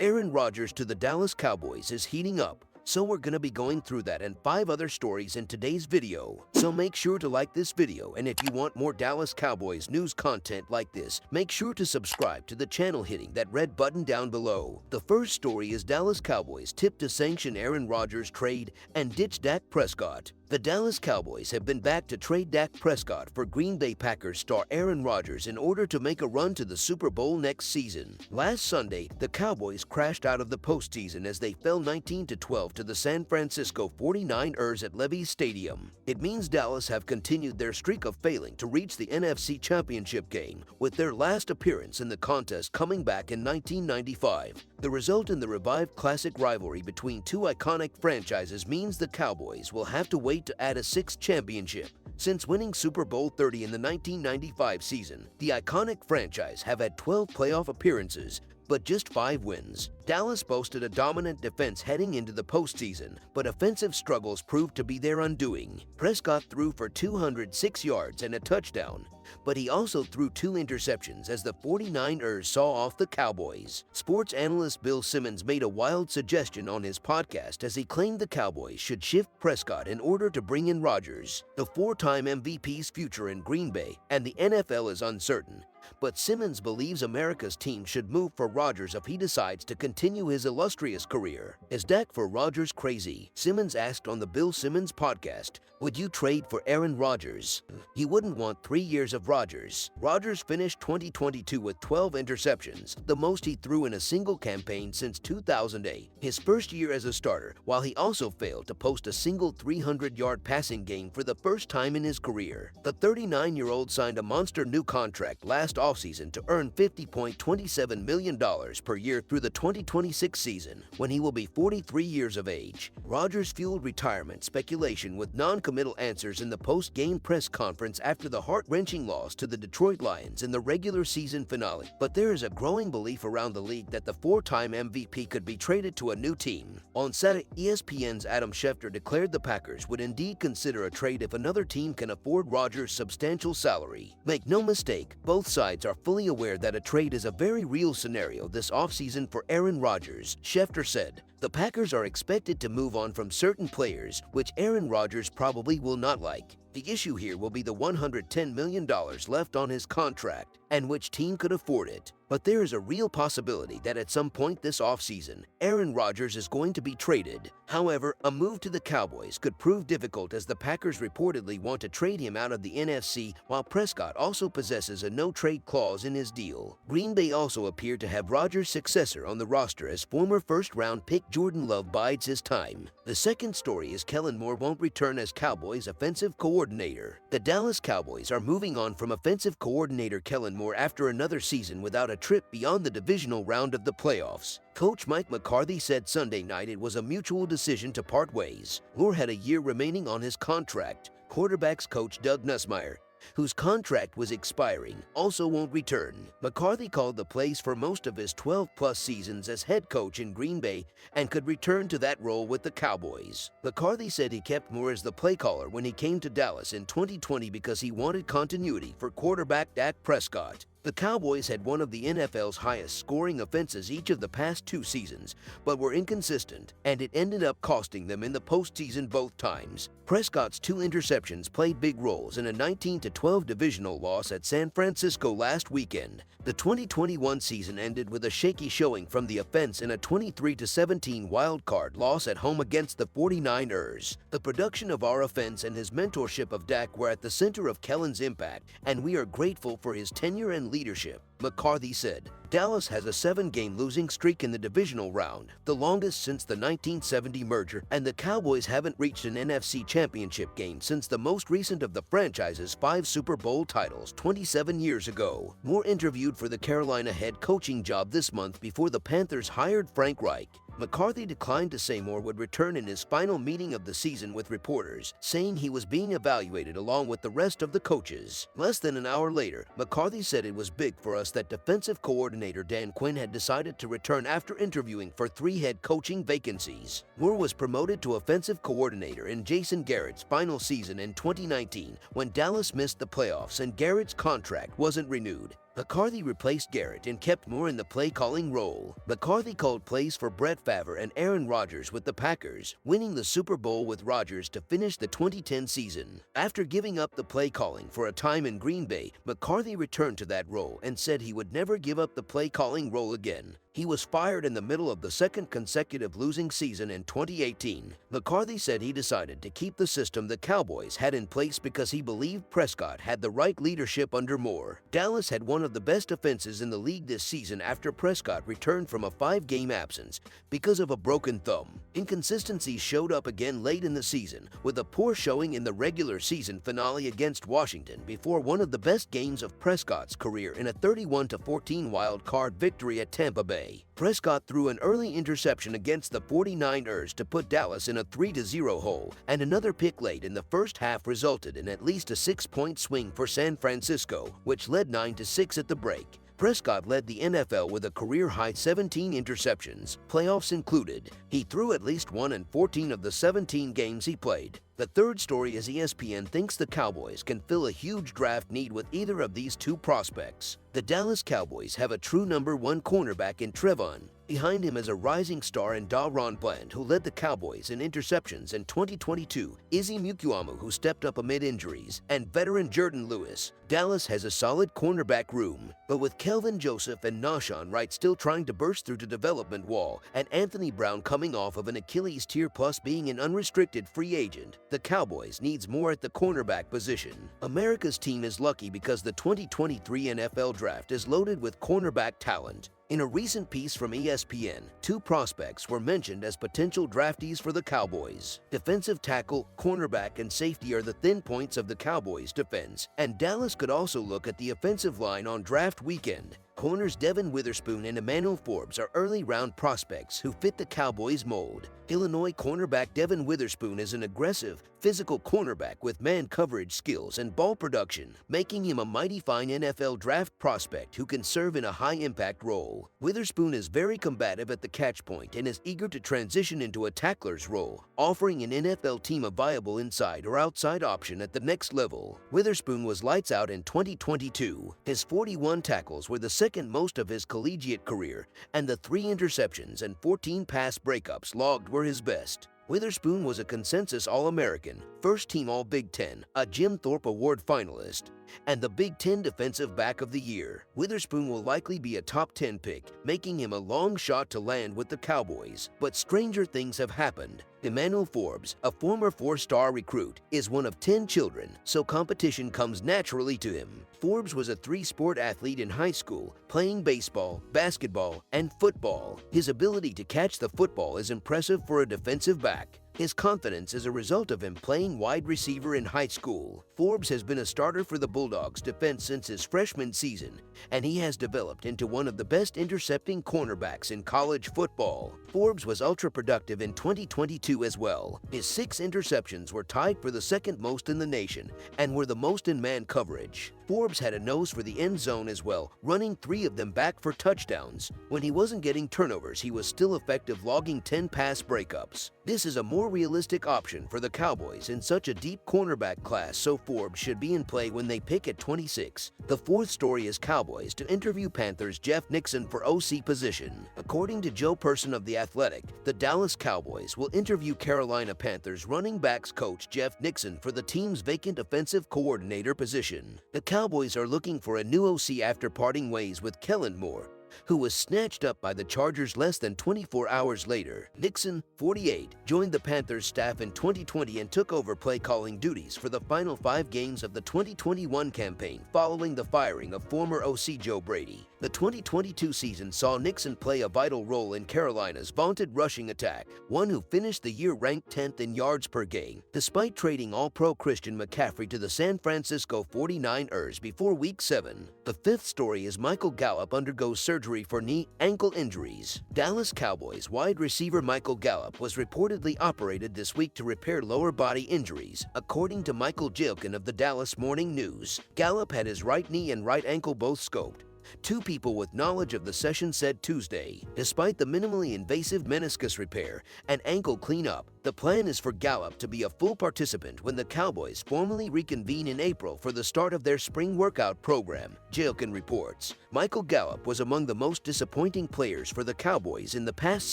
Aaron Rodgers to the Dallas Cowboys is heating up, so we're gonna be going through that and 5 other stories in today's video. So make sure to like this video, and if you want more Dallas Cowboys news content like this, make sure to subscribe to the channel hitting that red button down below. The first story is Dallas Cowboys tipped to sanction Aaron Rodgers trade and ditch Dak Prescott. The Dallas Cowboys have been backed to trade Dak Prescott for Green Bay Packers star Aaron Rodgers in order to make a run to the Super Bowl next season. Last Sunday, the Cowboys crashed out of the postseason as they fell 19-12 to the San Francisco 49ers at Levi's Stadium. It means Dallas have continued their streak of failing to reach the NFC Championship game, with their last appearance in the contest coming back in 1995. The result in the revived classic rivalry between two iconic franchises means the Cowboys will have to wait to add a sixth championship. Since winning Super Bowl 30 in the 1995 season, the iconic franchise have had 12 playoff appearances, but just 5 wins. Dallas boasted a dominant defense heading into the postseason, but offensive struggles proved to be their undoing. Prescott threw for 206 yards and a touchdown, but he also threw 2 interceptions as the 49ers saw off the Cowboys. Sports analyst Bill Simmons made a wild suggestion on his podcast as he claimed the Cowboys should shift Prescott in order to bring in Rodgers. The 4-time MVP's future in Green Bay and the NFL is uncertain, but Simmons believes America's team should move for Rodgers if he decides to continue his illustrious career. Is Dak for Rodgers crazy? Simmons asked on the Bill Simmons podcast, "Would you trade for Aaron Rodgers?" He wouldn't want 3 years of Rodgers. Rodgers finished 2022 with 12 interceptions, the most he threw in a single campaign since 2008, his first year as a starter, while he also failed to post a single 300-yard passing game for the first time in his career. The 39-year-old signed a monster new contract last offseason to earn $50.27 million per year through the 2026 season, when he will be 43 years of age. Rodgers fueled retirement speculation with non-committal answers in the post-game press conference after the heart-wrenching loss to the Detroit Lions in the regular season finale, but there is a growing belief around the league that the 4-time MVP could be traded to a new team. On Saturday, ESPN's Adam Schefter declared the Packers would indeed consider a trade if another team can afford Rodgers' substantial salary. Make no mistake, both sides are fully aware that a trade is a very real scenario this offseason for Aaron Rodgers, Schefter said. The Packers are expected to move on from certain players, which Aaron Rodgers probably will not like. The issue here will be the $110 million left on his contract, and which team could afford it. But there is a real possibility that at some point this offseason, Aaron Rodgers is going to be traded. However, a move to the Cowboys could prove difficult as the Packers reportedly want to trade him out of the NFC, while Prescott also possesses a no-trade clause in his deal. Green Bay also appeared to have Rodgers' successor on the roster as former first-round pick Jordan Love bides his time. The second story is Kellen Moore won't return as Cowboys offensive coordinator. The Dallas Cowboys are moving on from offensive coordinator Kellen Moore after another season without a trip beyond the divisional round of the playoffs. Coach Mike McCarthy said Sunday night it was a mutual decision to part ways. Moore had a year remaining on his contract. Quarterbacks coach Doug Nussmeier, whose contract was expiring, also won't return. McCarthy called the plays for most of his 12-plus seasons as head coach in Green Bay and could return to that role with the Cowboys. McCarthy said he kept Moore as the play caller when he came to Dallas in 2020 because he wanted continuity for quarterback Dak Prescott. The Cowboys had one of the NFL's highest scoring offenses each of the past 2 seasons, but were inconsistent, and it ended up costing them in the postseason both times. Prescott's 2 interceptions played big roles in a 19-12 divisional loss at San Francisco last weekend. The 2021 season ended with a shaky showing from the offense in a 23-17 wild-card loss at home against the 49ers. The production of our offense and his mentorship of Dak were at the center of Kellen's impact, and we are grateful for his tenure and leadership, McCarthy said. Dallas has a 7-game losing streak in the divisional round, the longest since the 1970 merger, and the Cowboys haven't reached an NFC championship game since the most recent of the franchise's 5 Super Bowl titles 27 years ago. Moore interviewed for the Carolina head coaching job this month before the Panthers hired Frank Reich. McCarthy declined to say Moore would return in his final meeting of the season with reporters, saying he was being evaluated along with the rest of the coaches. Less than an hour later, McCarthy said it was big for us that defensive coordinator Dan Quinn had decided to return after interviewing for 3 head coaching vacancies. Moore was promoted to offensive coordinator in Jason Garrett's final season in 2019 when Dallas missed the playoffs and Garrett's contract wasn't renewed. McCarthy replaced Garrett and kept Moore in the play-calling role. McCarthy called plays for Brett Favre and Aaron Rodgers with the Packers, winning the Super Bowl with Rodgers to finish the 2010 season. After giving up the play-calling for a time in Green Bay, McCarthy returned to that role and said he would never give up the play-calling role again. He was fired in the middle of the second consecutive losing season in 2018. McCarthy said he decided to keep the system the Cowboys had in place because he believed Prescott had the right leadership under Moore. Dallas had one of the best offenses in the league this season after Prescott returned from a 5-game absence because of a broken thumb. Inconsistencies showed up again late in the season, with a poor showing in the regular season finale against Washington before one of the best games of Prescott's career in a 31-14 wild card victory at Tampa Bay. Prescott threw an early interception against the 49ers to put Dallas in a 3-0 hole, and another pick late in the first half resulted in at least a 6-point swing for San Francisco, which led 9-6 at the break. Prescott led the NFL with a career-high 17 interceptions, playoffs included. He threw at least one in 14 of the 17 games he played. The third story is ESPN thinks the Cowboys can fill a huge draft need with either of these two prospects. The Dallas Cowboys have a true number 1 cornerback in Trevon. Behind him is a rising star in Daron Bland, who led the Cowboys in interceptions in 2022, Izzy Mukuamu, who stepped up amid injuries, and veteran Jordan Lewis. Dallas has a solid cornerback room, but with Kelvin Joseph and Nahshon Wright still trying to burst through the development wall, and Anthony Brown coming off of an Achilles tear plus being an unrestricted free agent, the Cowboys needs more at the cornerback position. America's team is lucky because the 2023 NFL Draft is loaded with cornerback talent. In a recent piece from ESPN, 2 prospects were mentioned as potential draftees for the Cowboys. Defensive tackle, cornerback, and safety are the thin points of the Cowboys' defense, and Dallas could also look at the offensive line on draft weekend. Corners Devin Witherspoon and Emmanuel Forbes are early-round prospects who fit the Cowboys' mold. Illinois cornerback Devin Witherspoon is an aggressive, physical cornerback with man coverage skills and ball production, making him a mighty fine NFL draft prospect who can serve in a high-impact role. Witherspoon is very combative at the catch point and is eager to transition into a tackler's role, offering an NFL team a viable inside or outside option at the next level. Witherspoon was lights out in 2022. His 41 tackles were the second most of his collegiate career, and the 3 interceptions and 14 pass breakups logged were his best. Witherspoon was a consensus All-American, first-team All-Big Ten, a Jim Thorpe Award finalist, and the Big Ten Defensive Back of the Year. Witherspoon will likely be a top 10 pick, making him a long shot to land with the Cowboys. But stranger things have happened. Emmanuel Forbes, a former 4-star recruit, is one of 10 children, so competition comes naturally to him. Forbes was a 3-sport athlete in high school, playing baseball, basketball, and football. His ability to catch the football is impressive for a defensive back. His confidence is a result of him playing wide receiver in high school. Forbes has been a starter for the Bulldogs defense since his freshman season, and he has developed into one of the best intercepting cornerbacks in college football. Forbes was ultra-productive in 2022 as well. His 6 interceptions were tied for the second most in the nation and were the most in man coverage. Forbes had a nose for the end zone as well, running 3 of them back for touchdowns. When he wasn't getting turnovers, he was still effective, logging 10 pass breakups. This is a more realistic option for the Cowboys in such a deep cornerback class, so Forbes should be in play when they pick at 26. The fourth story is Cowboys to interview Panthers' Jeff Nixon for OC position. According to Joe Person of The Athletic, the Dallas Cowboys will interview Carolina Panthers running backs coach Jeff Nixon for the team's vacant offensive coordinator position. The Cowboys are looking for a new OC after parting ways with Kellen Moore, who was snatched up by the Chargers less than 24 hours later. Nixon, 48, joined the Panthers staff in 2020 and took over play-calling duties for the final 5 games of the 2021 campaign following the firing of former OC Joe Brady. The 2022 season saw Nixon play a vital role in Carolina's vaunted rushing attack, one who finished the year ranked 10th in yards per game, despite trading All-Pro Christian McCaffrey to the San Francisco 49ers before Week 7. The fifth story is Michael Gallup undergoes surgery for knee-ankle injuries. Dallas Cowboys wide receiver Michael Gallup was reportedly operated this week to repair lower body injuries, according to Michael Jilkin of the Dallas Morning News. Gallup had his right knee and right ankle both scoped, Two people with knowledge of the session said Tuesday. Despite the minimally invasive meniscus repair and ankle cleanup, the plan is for Gallup to be a full participant when the Cowboys formally reconvene in April for the start of their spring workout program, Jalkin reports. Michael Gallup was among the most disappointing players for the Cowboys in the past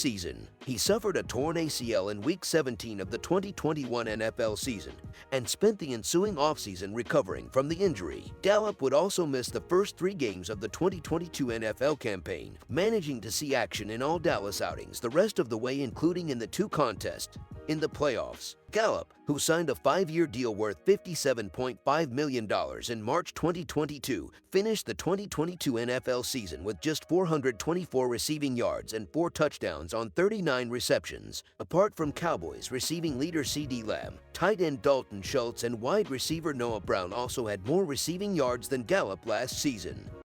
season. He suffered a torn ACL in Week 17 of the 2021 NFL season and spent the ensuing offseason recovering from the injury. Gallup would also miss the first 3 games of the 2022 NFL campaign, managing to see action in all Dallas outings the rest of the way, including in the 2 contests in the playoffs. Gallup, who signed a 5-year deal worth $57.5 million in March 2022, finished the 2022 NFL season with just 424 receiving yards and 4 touchdowns on 39 receptions. Apart from Cowboys receiving leader CeeDee Lamb, tight end Dalton Schultz and wide receiver Noah Brown also had more receiving yards than Gallup last season.